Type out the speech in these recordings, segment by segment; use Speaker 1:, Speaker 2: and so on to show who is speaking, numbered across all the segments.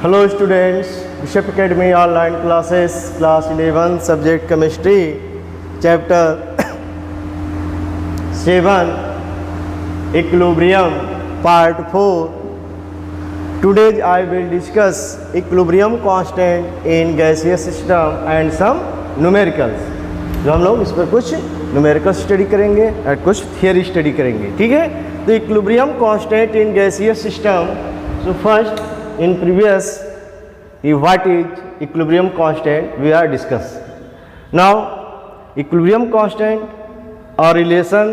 Speaker 1: Hello students, Bishop Academy online classes, class 11, subject chemistry, chapter 7, equilibrium, part 4. Today I will discuss equilibrium constant in gaseous system and some numericals. जो हम लोग इस पर कुछ numerical study करेंगे और कुछ थियरी स्टडी करेंगे, ठीक है। तो equilibrium constant in gaseous system. So first in previous what is equilibrium constant we are discuss. Now equilibrium constant और relation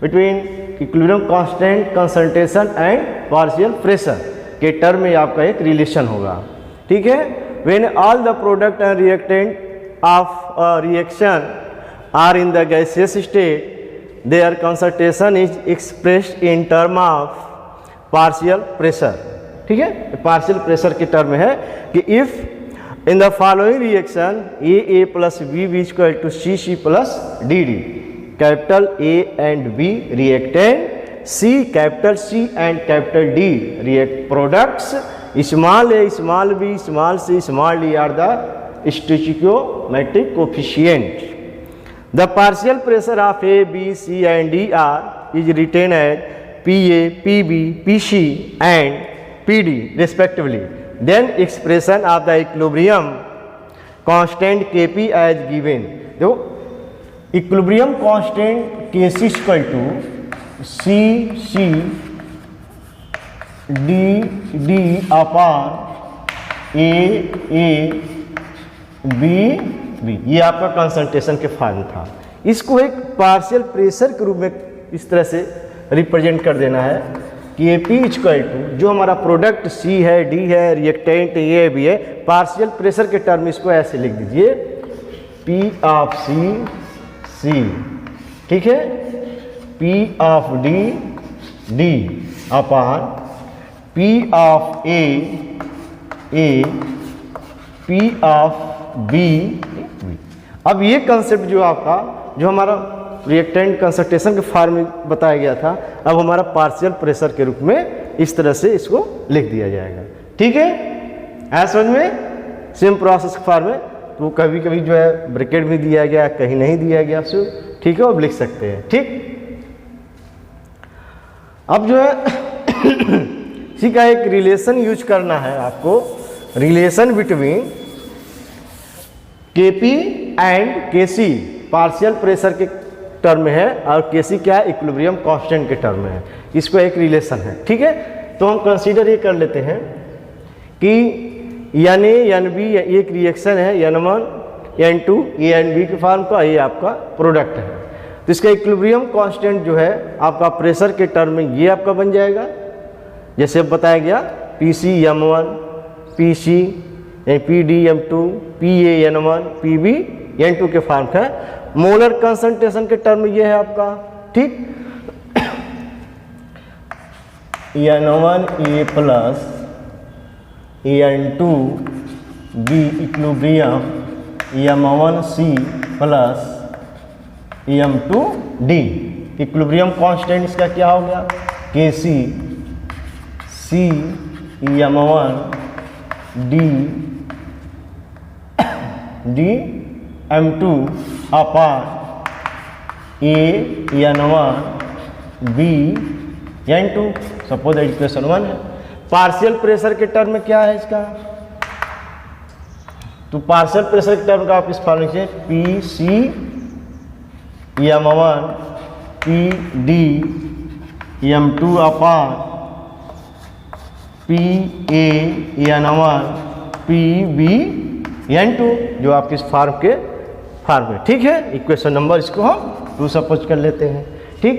Speaker 1: between equilibrium constant concentration and partial pressure के term में आपका एक रिलेशन होगा, ठीक है. When all the product and reactant of a reaction are in the gaseous state, their concentration is expressed in term of partial pressure, ठीक है. Partial pressure के टर्म है कि if in the following reaction A plus B equal to C plus D, capital A and B reactant, C capital C and capital D react products, small A small B small C small D are the stoichiometric coefficient. The partial pressure of A, B, C and D is written as PA, PB, PC and PD respectively. Then expression of the equilibrium constant Kp as given. देखो equilibrium constant Kc equal to C D upon A B, ये आपका concentration के form था. इसको एक partial pressure के रूप में इस तरह से रिप्रेजेंट कर देना है कि ए पी इक्वल टू जो हमारा प्रोडक्ट सी है, डी है, रिएक्टेंट ए बी है, पार्शियल प्रेशर के टर्म इसको ऐसे लिख दीजिए पी ऑफ सी, ठीक है, P of D upon P of A P of B. अब ये कंसेप्ट जो आपका जो हमारा रिएक्टेंट कंसंट्रेशन के फॉर्म में बताया गया था, अब हमारा पार्शियल प्रेशर के रूप में इस तरह से इसको लिख दिया जाएगा, ठीक है. ऐसा समझ में सेम प्रोसेस के फॉर्म में. तो कभी कभी जो है ब्रैकेट में दिया गया, कहीं नहीं दिया गया, सो ठीक है, अब लिख सकते हैं, ठीक. अब जो है इसी का एक रिलेशन यूज करना है आपको, relation between Kp and Kc partial pressure के टर्म में है और Kc क्या है, इक्विलिब्रियम कांस्टेंट के टर्म में है. इसको एक रिलेशन है, ठीक है. तो हम कंसीडर ये कर लेते हैं कि Na Nb एक रिएक्शन है, N1 N2 A and B के फॉर्म का, ये आपका प्रोडक्ट है. तो इसका इक्विलिब्रियम कांस्टेंट जो है आपका प्रेशर के टर्म में ये आपका बन जाएगा, जैसे अब बताया गया Pc M1 Pc PD M2 PA N1 PB N2 के फॉर्म का. मोलर कंसंट्रेशन के टर्म ये है आपका, ठीक. N1 A plus N2 B equilibrium M1 C plus M2 D. Equilibrium constant इसका क्या हो गया, Kc C M1 D M2 upon A N1 B N2. Suppose equation 1 है. पार्शियल प्रेशर के टर्म में क्या है इसका, तो पार्शियल प्रेशर के टर्म का आप इस फॉर्म लिखिए P C M1 P D M2 upon P A N1 P B N2 जो आपके इस फार्म के फार्म है, ठीक है. इक्वेशन नंबर इसको हम 2 सपोज कर लेते हैं, ठीक.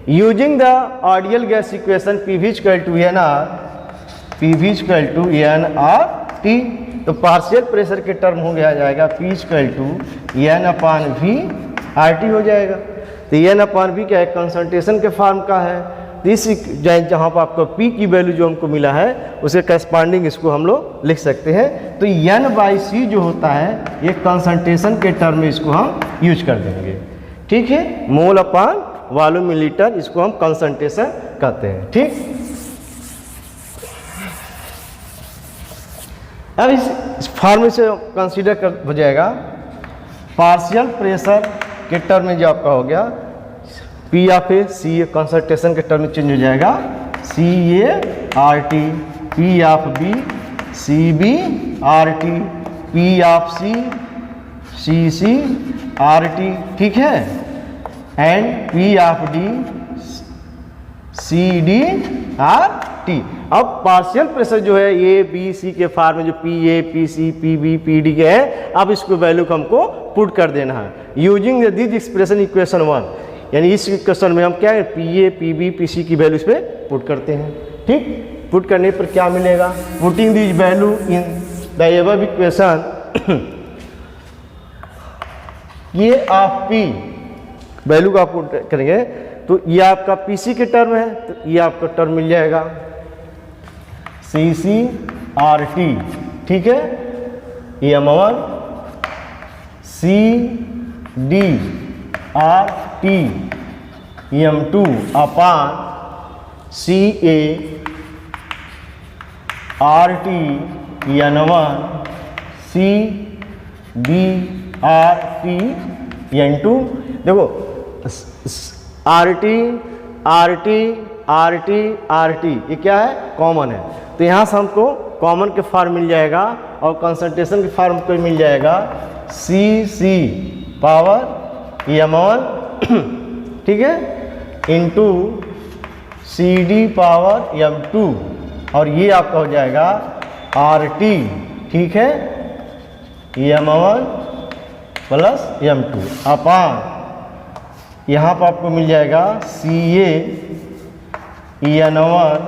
Speaker 1: Using the ideal gas equation PV equal to NRT. तो पार्शियल प्रेशर के टर्म हो गया जाएगा P equal to N upon V RT हो जाएगा. तो N अपॉन V क्या है, कंसंट्रेशन के फॉर्म का है. इस जहाँ पर आपको P की वैल्यू जो हमको मिला है उसके करस्पॉन्डिंग इसको हम लोग लिख सकते हैं. तो N/C जो होता है ये कंसंट्रेशन के टर्म में इसको हम यूज कर देंगे, ठीक है. मोल अपॉन वॉल्यूम मिलीलीटर, इसको हम कंसंट्रेशन कहते हैं, ठीक. अब इस फॉर्मूले से कंसीडर कर हो जाएगा पार्शियल प्रेशर के टर्म में जो आपका हो गया P of A C A concentration के टर्म में चेंज हो जाएगा C A R T, P of B C B R T, P of C C C R T, ठीक है, and P of D C D R T. अब partial pressure जो है A B C के form में जो P A P C P B P D के है, अब इसको वैल्यू को हमको पुट कर देना है यूजिंग दिस एक्सप्रेशन इक्वेशन 1, यानी इस इक्वेशन में हम क्या है P A P B P C की वैल्यू इस पर पुट करते हैं। ठीक, पुट करने पर क्या मिलेगा, putting this value in the above equation ये आप पी वैल्यू का आप पुट करेंगे तो ये आपका पी सी के टर्म है, तो ये आपका टर्म मिल जाएगा सी सी आर टी, ठीक है, ये M1 C D R T M2 upon C A R T N1 C B R T N2। देखो R T R T R T R T ये क्या है, कॉमन है, तो यहाँ से हमको कॉमन के फॉर्म मिल जाएगा और कंसंट्रेशन के फॉर्म को मिल जाएगा सी सी पावर M1 ठीक है into C D power M2 और ये आपका हो जाएगा आर टी, ठीक है, M1 प्लस M2 अपान यहाँ पर आपको मिल जाएगा C A N1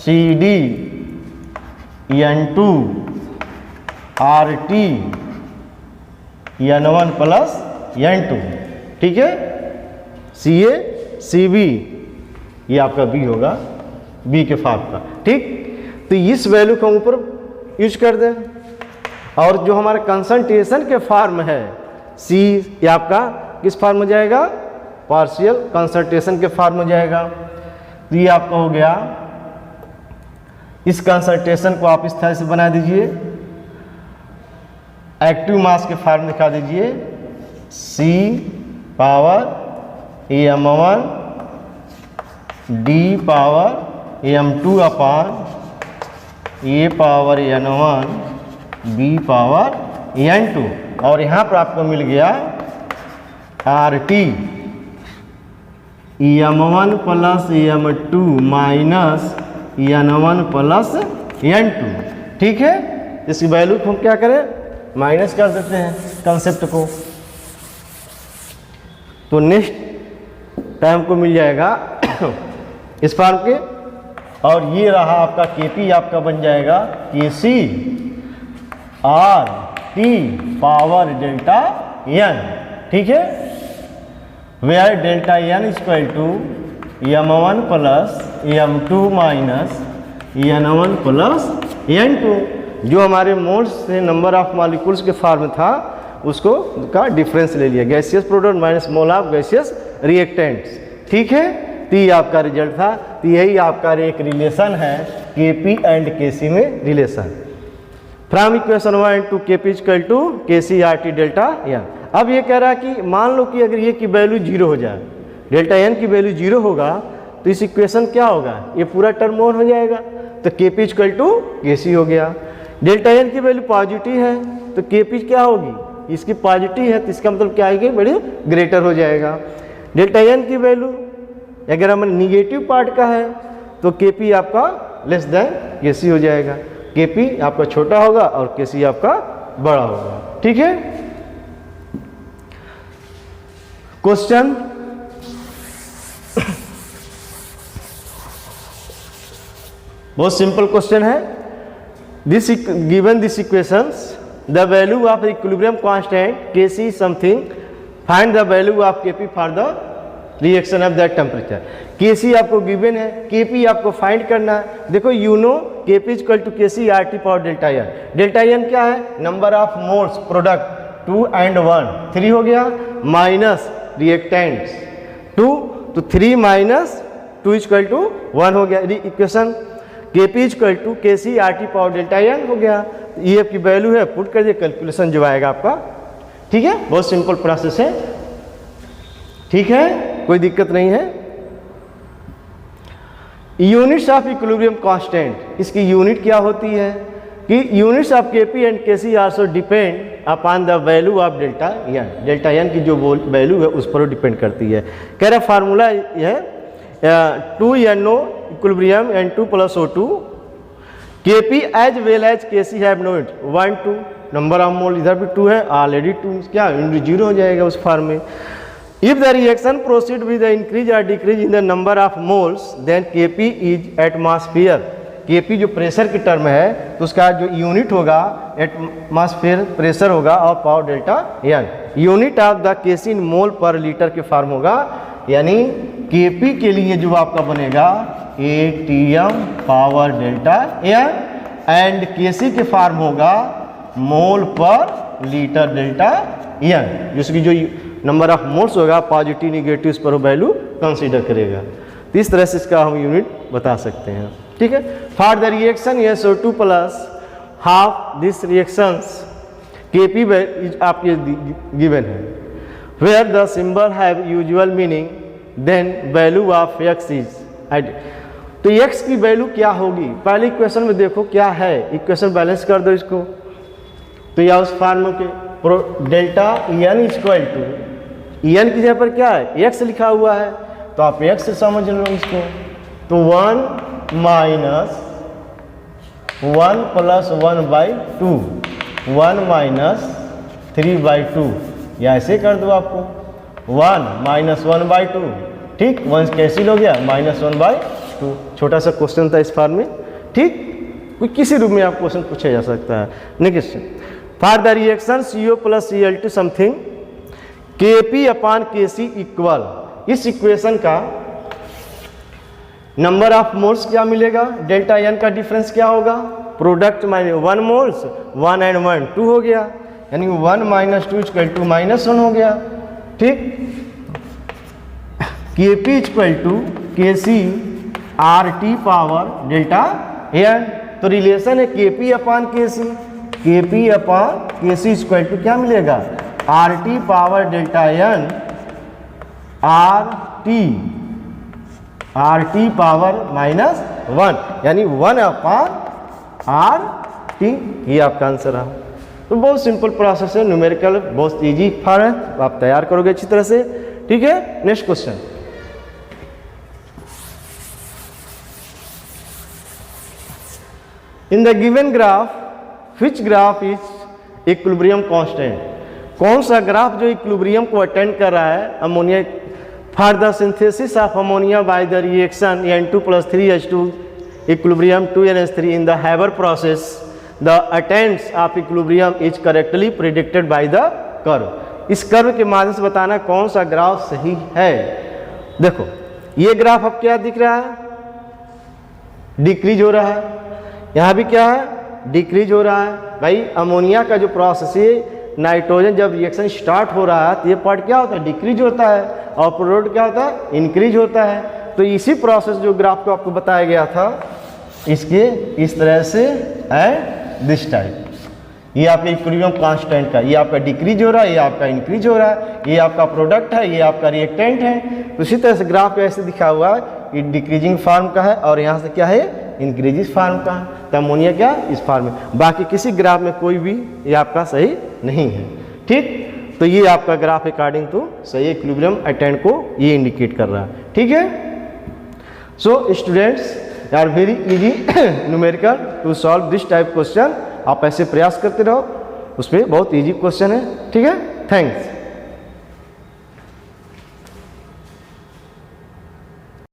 Speaker 1: C D N2 R T N1 plus N2, ठीक है, सी ए सी बी ये आपका बी होगा, बी के फॉर्म का। ठीक, तो इस वैल्यू को हम ऊपर यूज कर दें और जो हमारे कंसंट्रेशन के फॉर्म है सी ये आपका किस फॉर्म हो जाएगा, पार्शियल कंसंट्रेशन के फॉर्म हो जाएगा। तो ये आपका हो गया, इस कंसंट्रेशन को आप इस तरह से बना दीजिए, एक्टिव मास के फॉर्म दिखा दीजिए C power M1 D power M2 upon A power N1 B power N2 और यहाँ पर आपको मिल गया R T M1 plus M2 minus N1 plus N2, ठीक है, इसकी वैल्यू को हम क्या करें माइनस कर देते हैं कंसेप्ट को, तो नेक्स्ट टाइम को मिल जाएगा इस फॉर्म के और ये रहा आपका Kp आपका बन जाएगा Kc R T power delta n, ठीक है, where delta n equal to M1 plus M2 minus N1 plus N2, जो हमारे मोल्स से नंबर ऑफ मॉलिक्यूल्स के फॉर्म था उसको का डिफरेंस ले लिया, gaseous product minus mole of gaseous reactants, ठीक है, तो ये आपका रिजल्ट था। तो यही आपका एक रिलेशन है Kp एंड Kc में relation from equation 1 to Kp equal to Kc R T delta n। अब ये कह रहा है कि मान लो कि अगर ये की वैल्यू 0 हो जाए, डेल्टा n की वैल्यू 0 होगा तो इस इक्वेशन क्या होगा, ये पूरा टर्म ऑन हो जाएगा, तो Kp इक्वल टू Kc हो गया। डेल्टा n की वैल्यू पॉजिटिव है तो Kp क्या होगी, इसकी पॉजिटिव है तो इसका मतलब क्या आएगी, बड़ी ग्रेटर हो जाएगा। डेल्टा n की वैल्यू अगर हम निगेटिव पार्ट का है तो Kp आपका लेस देन Kc हो जाएगा, Kp आपका छोटा होगा और Kc आपका बड़ा होगा, ठीक है। क्वेश्चन बहुत सिंपल क्वेश्चन है, this given this equations the value of equilibrium constant Kc something, find the value of Kp for the reaction of that temperature. Kc आपको गिवन है, Kp आपको फाइंड करना है। देखो you know Kp equal to Kc R T power delta n। Delta n क्या है, number of moles product 2 and 1 3 हो गया, माइनस रिएक्टेंट्स 2 तो 3 माइनस 2 इक्वल टू 1 हो गया equation. Kp equal to Kc RT power delta n हो गया। EF की वैल्यू है, पुट कर दिए, कैलकुलेशन जो आएगा आपका। ठीक है, बहुत सिंपल प्रोसेस है। ठीक है, कोई दिक्कत नहीं है। यूनिट्स ऑफ इक्विलिब्रियम कांस्टेंट, इसकी यूनिट क्या होती है कि units of Kp and Kc also depend upon the value of delta n। Delta n की जो वैल्यू है उस पर डिपेंड करती है। कह रहा फार्मूला यह है 2NO equilibrium N2 + O2 Kp as well as Kc have no it 1 2 number of mole इधर भी 2 है, ऑलरेडी 2 क्या 0 हो जाएगा उस फॉर्म में। If the reaction proceed with the increase or decrease in the number of moles, then Kp is atmosphere। Kp जो pressure की टर्म है तो उसका जो यूनिट होगा एटमॉस्फेयर प्रेशर होगा और power delta n। Unit of the Kc इन मोल पर लीटर के फॉर्म होगा, यानी Kp के लिए जो आपका बनेगा atm power delta n and Kc के फॉर्म होगा मोल पर लीटर डेल्टा n, जिसकी जो नंबर ऑफ मोल्स होगा पॉजिटिव निगेटिव इस पर वैल्यू कंसीडर करेगा। तो इस तरह से इसका हम यूनिट बता सकते हैं। ठीक है, for the reaction SO2 plus half this reactions Kp is आपके गिवन है, where the symbol have usual meaning then value of x is add. तो x की वैल्यू क्या होगी, पहले इक्वेशन में देखो क्या है, इक्वेशन बैलेंस कर दो इसको। तो या उस फॉर्म के delta n equal to n की जगह पर क्या है x लिखा हुआ है, तो आप x से समझ लो इसको। तो 1 माइनस 1 प्लस 1/2 1 माइनस 3/2, या ऐसे कर दो आपको 1 माइनस 1/2। ठीक, 1 कैंसिल हो गया, -1/2। छोटा सा क्वेश्चन था इस फॉर्म में। ठीक, कोई किसी रूप में आप क्वेश्चन पूछा जा सकता है। Next, for the reaction CO plus Cl2 something Kp upon Kc equal, इस इक्वेशन का नंबर ऑफ मोल्स क्या मिलेगा, डेल्टा n का डिफरेंस क्या होगा, प्रोडक्ट माइनस 1 मोल्स 1 एंड 1 2 हो गया, यानी 1 - 2 = -1 हो गया। ठीक, Kp = Kc RT power delta n। तो रिलेशन है Kp upon Kc, Kp upon Kc equal to क्या मिलेगा RT power delta n RT power -1, यानी 1 अपॉन RT। ये आपका आंसर है। तो बहुत सिंपल प्रोसेस है, न्यूमेरिकल बहुत इजी फॉर्म है, तो आप तैयार करोगे अच्छी तरह से। ठीक है, next question. In the given graph which graph is equilibrium constant, कौन सा ग्राफ जो इक्विलिब्रियम को अटेंड कर रहा है ammonia. For the synthesis of ammonia by the reaction N2 + 3H2 equilibrium 2NH3 in the Haber process, the attends of equilibrium is correctly predicted by the curve. इस curve के माध्यम से बताना कौन सा ग्राफ सही है। देखो ये ग्राफ अब क्या दिख रहा है, डिक्रीज हो रहा है, यहाँ भी क्या है डिक्रीज हो रहा है। भाई अमोनिया का जो प्रोसेस है, नाइट्रोजन जब रिएक्शन स्टार्ट हो रहा है तो ये पार्ट क्या होता है डिक्रीज होता है, और प्रोडक्ट क्या होता है इंक्रीज होता है। तो इसी प्रोसेस जो ग्राफ को आपको बताया गया था, इसके इस तरह से एंड दिस टाइप, ये आपका इक्विलिब्रियम कांस्टेंट का, ये आपका डिक्रीज हो रहा है, ये आपका इंक्रीज हो रहा है, ये आपका प्रोडक्ट है, ये आपका रिएक्टेंट है। तो इसी तरह से ग्राफ ऐसे दिखा हुआ है कि डिक्रीजिंग फॉर्म का है, और यहाँ से क्या है इंक्रीजिंग फॉर्म का है। तो अमोनिया क्या इस फॉर्म में, बाकी किसी ग्राफ में कोई भी ये आपका सही नहीं है। ठीक, तो ये आपका ग्राफ अकॉर्डिंग टू सही इक्विलिब्रियम अटेंड को ये इंडिकेट कर रहा है। ठीक है, so students are very easy numerical to solve this type question. आप ऐसे प्रयास करते रहो, उसमें बहुत इजी क्वेश्चन है। ठीक है, थैंक्स।